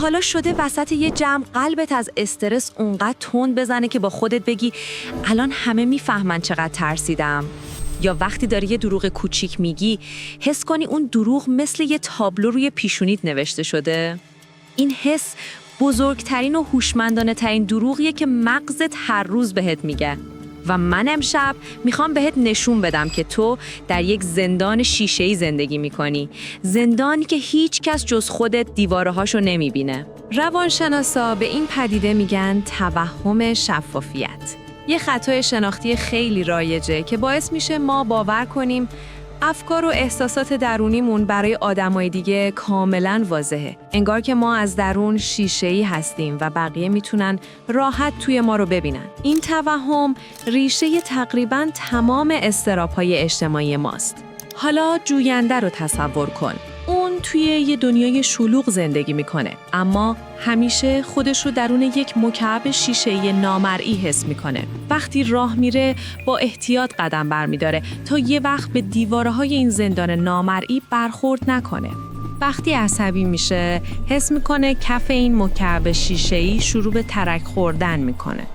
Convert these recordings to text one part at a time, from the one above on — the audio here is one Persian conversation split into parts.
حالا شده وسط یه جمع قلبت از استرس اونقدر تند بزنه که با خودت بگی الان همه میفهمن چقدر ترسیدم؟ یا وقتی داری یه دروغ کوچیک میگی حس کنی اون دروغ مثل یه تابلو روی پیشونیت نوشته شده؟ این حس بزرگترین و هوشمندانه ترین دروغیه که مغزت هر روز بهت میگه. و من امشب میخوام بهت نشون بدم که تو در یک زندان شیشه‌ای زندگی میکنی. زندانی که هیچ کس جز خودت دیوارهاشو نمیبینه. روانشناسا به این پدیده میگن توهم شفافیت. یه خطای شناختی خیلی رایجه که باعث میشه ما باور کنیم افکار و احساسات درونیمون برای آدمای دیگه کاملاً واضحه. انگار که ما از درون شیشه‌ای هستیم و بقیه میتونن راحت توی ما رو ببینن. این توهم ریشه تقریباً تمام اضطراب‌های اجتماعی ماست. حالا جوینده رو تصور کن. اون توی یه دنیای شلوغ زندگی میکنه، اما همیشه خودش رو درون یک مکعب شیشه‌ای نامرئی حس میکنه. وقتی راه میره با احتیاط قدم برمیداره تا یه وقت به دیوارهای این زندان نامرئی برخورد نکنه. وقتی عصبی میشه حس میکنه کف این مکعب شیشه‌ای شروع به ترک خوردن میکنه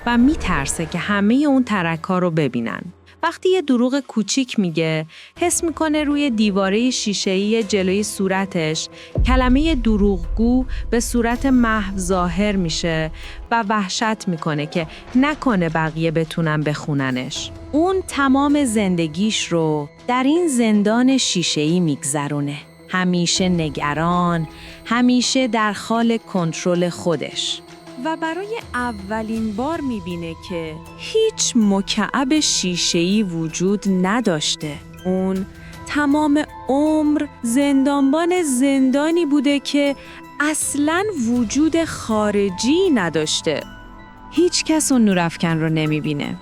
و میترسه که همه اون ترک‌ها رو ببینن. وقتی یه دروغ کوچیک میگه، حس میکنه روی دیواره شیشه‌ای جلوی صورتش کلمه دروغگو به صورت محو ظاهر میشه و وحشت میکنه که نکنه بقیه بتونن بخوننش. اون تمام زندگیش رو در این زندان شیشه‌ای میگذرونه. همیشه نگران، همیشه در حال کنترل خودش. و برای اولین بار میبینه که هیچ مکعب شیشه‌ای وجود نداشته. اون تمام عمر زندانبان زندانی بوده که اصلاً وجود خارجی نداشته. هیچ کس اون نورافکن رو نمیبینه.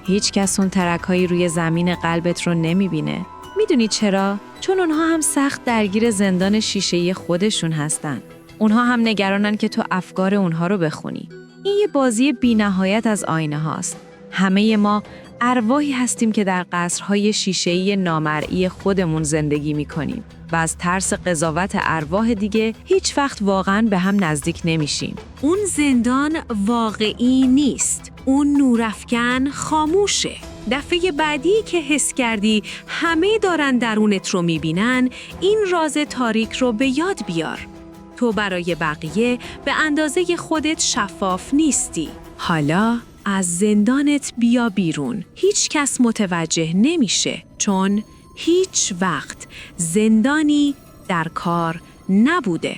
هیچ کس اون ترک‌هایی روی زمین قلبت رو نمیبینه. میدونی چرا؟ چون اونها هم سخت درگیر زندان شیشه‌ای خودشون هستن. اونها هم نگرانن که تو افکار اونها رو بخونی. این یه بازی بی‌نهایت از آینه هاست. همه ما ارواحی هستیم که در قصرهای شیشه‌ای نامرئی خودمون زندگی می‌کنیم و از ترس قضاوت ارواح دیگه هیچ وقت واقعاً به هم نزدیک نمیشیم. اون زندان واقعی نیست. اون نورافکن خاموشه. دفعه بعدی که حس کردی همه دارن درونت رو می‌بینن، این راز تاریک رو به یاد بیار. تو برای بقیه به اندازه خودت شفاف نیستی. حالا از زندانت بیا بیرون. هیچ کس متوجه نمیشه، چون هیچ وقت زندانی در کار نبوده.